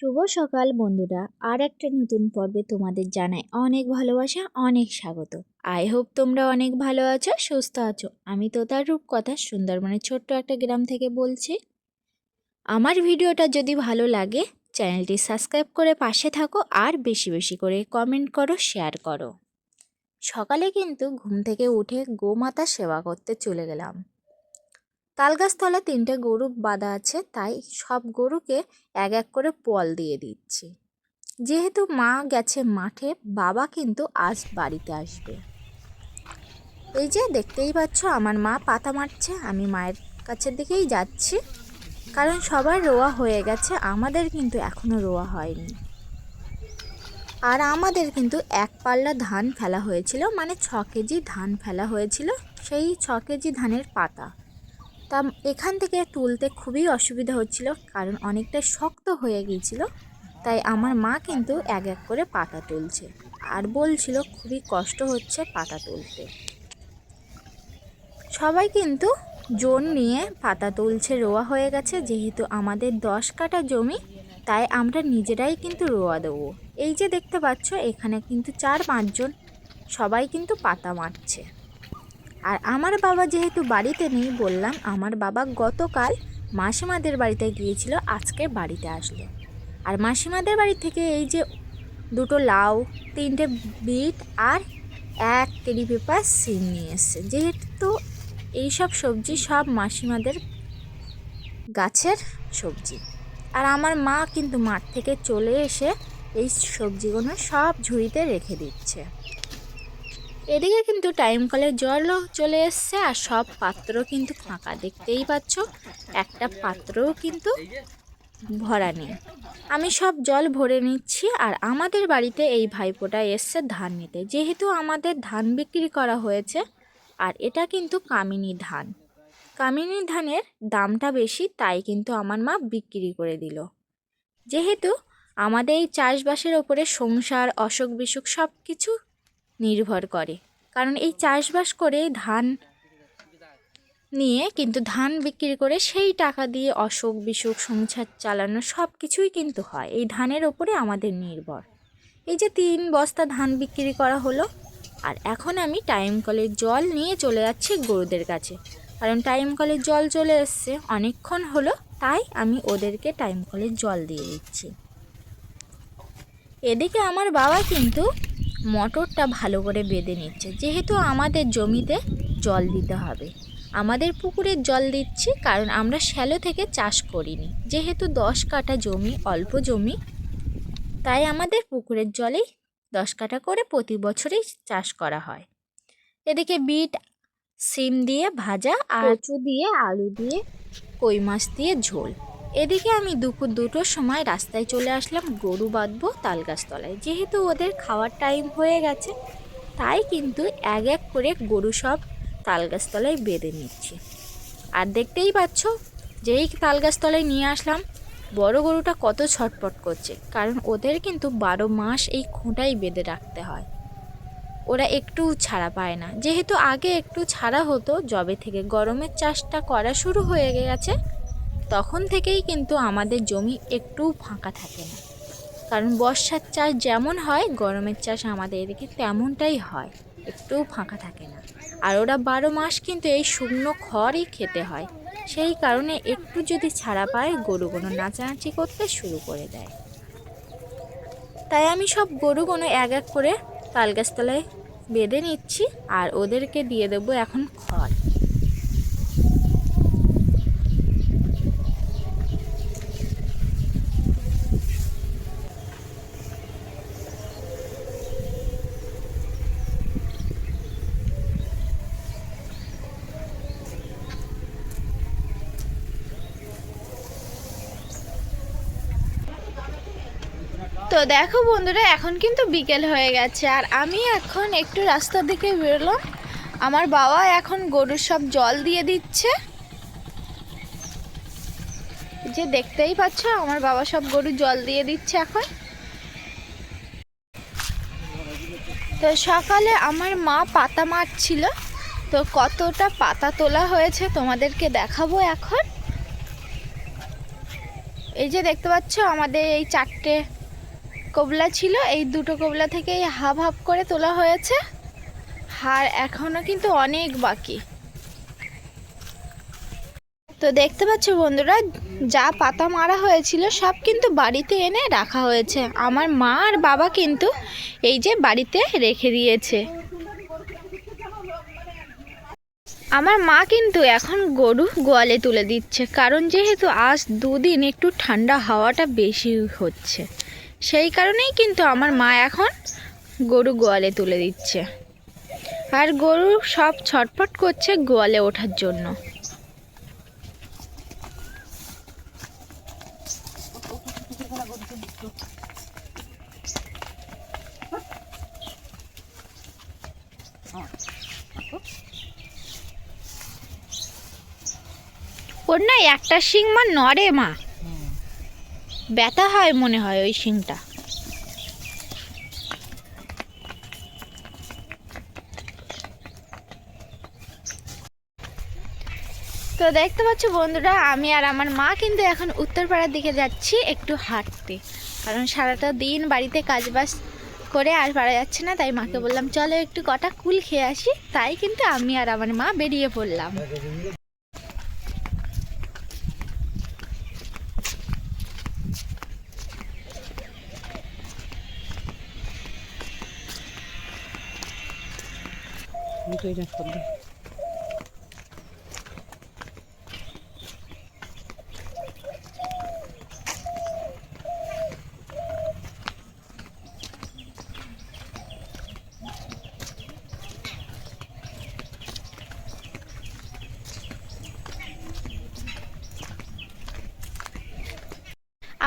শুভ সকাল বন্ধুরা, আর একটা নতুন পর্বে তোমাদের জানাই অনেক ভালোবাসা, অনেক স্বাগত। আই হোপ তোমরা অনেক ভালো আছো, সুস্থ আছো। আমি তোতার রূপকথা সুন্দরবনের ছোট্ট একটা গ্রাম থেকে বলছি। আমার ভিডিওটা যদি ভালো লাগে চ্যানেলটি সাবস্ক্রাইব করে পাশে থাকো, আর বেশি বেশি করে কমেন্ট করো, শেয়ার করো। সকালে কিন্তু ঘুম থেকে উঠে গোমাতা সেবা করতে চলে গেলাম। তালগাছতলা 3টে গরু বাঁধা আছে, তাই সব গরুকে এক এক করে পল দিয়ে দিচ্ছি। যেহেতু মা গেছে মাঠে, বাবা কিন্তু আজ বাড়িতে আসবে। এই যে দেখতেই পাচ্ছ আমার মা পাতা মারছে, আমি মায়ের কাছের দিকেই যাচ্ছি, কারণ সবার রোয়া হয়ে গেছে, আমাদের কিন্তু এখনো রোয়া হয়নি। আর আমাদের কিন্তু এক পাল্লা ধান ফেলা হয়েছিল, মানে 6 কেজি ধান ফেলা হয়েছিল, সেই 6 কেজি ধানের পাতা। তা এখান থেকে তুলতে খুবই অসুবিধা হচ্ছিল, কারণ অনেকটা শক্ত হয়ে গিয়েছিল। তাই আমার মা কিন্তু এক এক করে পাতা তুলছে, আর বলছিল খুবই কষ্ট হচ্ছে পাতা তুলতে। সবাই কিন্তু জোন নিয়ে পাতা তুলছে, রোয়া হয়ে গেছে। যেহেতু আমাদের 10 কাঠা জমি, তাই আমরা নিজেরাই কিন্তু রোয়া দেবো। এই যে দেখতে পাচ্ছ এখানে কিন্তু 4-5 জন সবাই কিন্তু পাতা মারছে। আর আমার বাবা যেহেতু বাড়িতে নেই, বললাম আমার বাবা গতকাল মাসিমাদের বাড়িতে গিয়েছিল, আজকে বাড়িতে আসলো। আর মাসিমাদের বাড়ি থেকে এই যে 2টো লাউ, 3টে বিট আর 1 কেজি পেঁপা সিম নিয়ে এসছে। যেহেতু এইসব সবজি সব মাসিমাদের গাছের সবজি। আর আমার মা কিন্তু মাঠ থেকে চলে এসে এই সবজিগুলো সব ঝুড়িতে রেখে দিচ্ছে। এদিকে কিন্তু টাইম কলের জলও চলে এসছে, আর সব পাত্র কিন্তু ফাঁকা, দেখতেই পাচ্ছ একটা পাত্রও কিন্তু ভরা নেই। আমি সব জল ভরে নিচ্ছি। আর আমাদের বাড়িতে এই ভাইপোটা এসছে ধান নিতে, যেহেতু আমাদের ধান বিক্রি করা হয়েছে। আর এটা কিন্তু কামিনী ধান, কামিনী ধানের দামটা বেশি, তাই কিন্তু আমার মা বিক্রি করে দিল। যেহেতু আমাদের এই চাষবাসের ওপরে সংসার, অসুখ বিসুখ সব কিছু নির্ভর করে, কারণ এই চাষবাস করে ধান নিয়ে কিন্তু ধান বিক্রি করে সেই টাকা দিয়ে অসুখ বিসুখ সংসার চালানো সব কিছুই কিন্তু হয়, এই ধানের ওপরে আমাদের নির্ভর। এই যে 3 বস্তা ধান বিক্রি করা হলো। আর এখন আমি টাইম কলের জল নিয়ে চলে যাচ্ছি গরুদের কাছে, কারণ টাইম কলের জল চলে এসছে অনেকক্ষণ হলো, তাই আমি ওদেরকে টাইম কলের জল দিয়ে দিচ্ছি। এদিকে আমার বাবা কিন্তু মোটরটা ভালো করে বেঁধে নিচ্ছে, যেহেতু আমাদের জমিতে জল দিতে হবে। আমাদের পুকুরের জল দিচ্ছি, কারণ আমরা শ্যালো থেকে চাষ করিনি, যেহেতু 10 কাঠা জমি, অল্প জমি, তাই আমাদের পুকুরের জলেই 10 কাঠা করে প্রতি বছরই চাষ করা হয়। এদিকে বিট সিম দিয়ে ভাজা, আর কচু দিয়ে, আলু দিয়ে, কই মাছ দিয়ে ঝোল। এদিকে আমি দুপুর 2টোর সময় রাস্তায় চলে আসলাম গরু বাঁধবো তালগাছতলায়। যেহেতু ওদের খাওয়ার টাইম হয়ে গেছে, তাই কিন্তু এক এক করে গরু সব তালগাছতলায় বেঁধে নিচ্ছি। আর দেখতেই পাচ্ছ যেই তালগাছতলায় নিয়ে আসলাম, বড় গরুটা কত ছটপট করছে, কারণ ওদের কিন্তু 12 মাস এই খুঁটাই বেঁধে রাখতে হয়, ওরা একটু ছাড়া পায় না। যেহেতু আগে একটু ছাড়া হতো, যবে থেকে গরমের চাষটা করা শুরু হয়ে গেছে, তখন থেকেই কিন্তু আমাদের জমি একটু ফাঁকা থাকে না, কারণ বর্ষার চাষ যেমন হয় গরমের চাষ আমাদের এদিকে তেমনটাই হয়, একটু ফাঁকা থাকে না। আর ওরা 12 মাস কিন্তু এই শুকনো খড়ই খেতে হয়, সেই কারণে একটু যদি ছাড়া পায় গরুগুলো নাচানাচি করতে শুরু করে দেয়। তাই আমি সব গরুগুলো এক এক করে তালগাছতলায় বেঁধে নিচ্ছি, আর ওদেরকে দিয়ে দেবো এখন খড়। তো দেখো বন্ধুরা, এখন কিন্তু বিকেল হয়ে গেছে, আর আমি এখন একটু রাস্তার দিকে বেরোলাম। আমার বাবা এখন গরুর সব জল দিয়ে দিচ্ছে, যে দেখতেই পাচ্ছ আমার বাবা সব গরু জল দিয়ে দিচ্ছে এখন। তো সকালে আমার মা পাতা মারছিল, তো কতটা পাতা তোলা হয়েছে তোমাদেরকে দেখাবো এখন। এই যে দেখতে পাচ্ছ আমাদের এই 4টে কবলা ছিল, এই 2টো কবলা থেকে হাফ হাফ করে তোলা হয়েছে, আর এখনো কিন্তু অনেক বাকি। তো দেখতে পাচ্ছ বন্ধুরা, যা পাতা মারা হয়েছিল সব কিন্তু বাড়িতে এনে রাখা হয়েছে। আমার মা আর বাবা কিন্তু এই যে বাড়িতে রেখে দিয়েছে। আমার মা কিন্তু এখন গরু গোয়ালে তুলে দিচ্ছে, কারণ যেহেতু আজ 2 দিন একটু ঠান্ডা হাওয়াটা বেশি হচ্ছে, সেই কারণেই কিন্তু আমার মা এখন গরু গোয়ালে তুলে দিচ্ছে। আর গরু সব ছটফট করছে গোয়ালে ওঠার জন্য। ওর না একটা শিং মা নড়ে মা, ব্যথা হয় মনে হয় ওই শিংটা। তো দেখতে পাচ্ছ বন্ধুরা, আমি আর আমার মা কিন্তু এখন উত্তরপাড়ার দিকে যাচ্ছি একটু হাঁটতে, কারণ সারাটা দিন বাড়িতে কাজবাজ করে আর পারা যাচ্ছে না, তাই মাকে বললাম চলো একটু কটা কুল খেয়ে আসি। তাই কিন্তু আমি আর আমার মা বেরিয়ে পড়লাম।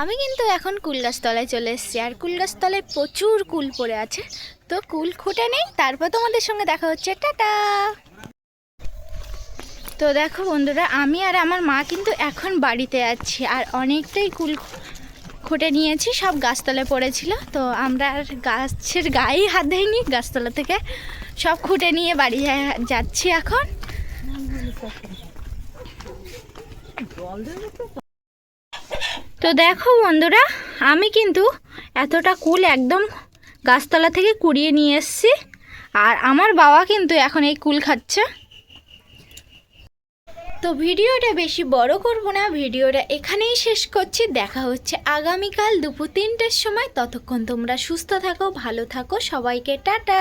আমি কিন্তু এখন কুল গাছতলায় চলে এসেছি, আর কুল গাছতলায় প্রচুর কুল পড়ে আছে। তো কুল খুঁটে নেই, তারপর তোমাদের সঙ্গে দেখা হচ্ছে। টাটা। তো দেখো বন্ধুরা, আমি আর আমার মা কিন্তু এখন বাড়িতে আছি, আর অনেকটাই কুল খুঁটে নিয়েছি, সব গাছতলায় পড়েছিল। তো আমরা আর গাছের গায়েই হাত দিইনি, গাছতলা থেকে সব খুঁটে নিয়ে বাড়ি যাচ্ছি এখন। তো দেখো বন্ধুরা, আমি কিন্তু এতটা কুল একদম গাছতলা থেকে কুড়িয়ে নিয়ে এসেছি, আর আমার বাবা কিন্তু এখন এই কুল খাচ্ছে। তো ভিডিওটা বেশি বড় করব না, ভিডিওটা এখানেই শেষ করছি। দেখা হচ্ছে আগামীকাল দুপুর 3টের সময়। ততক্ষণ তোমরা সুস্থ থাকো, ভালো থাকো, সবাইকে টাটা।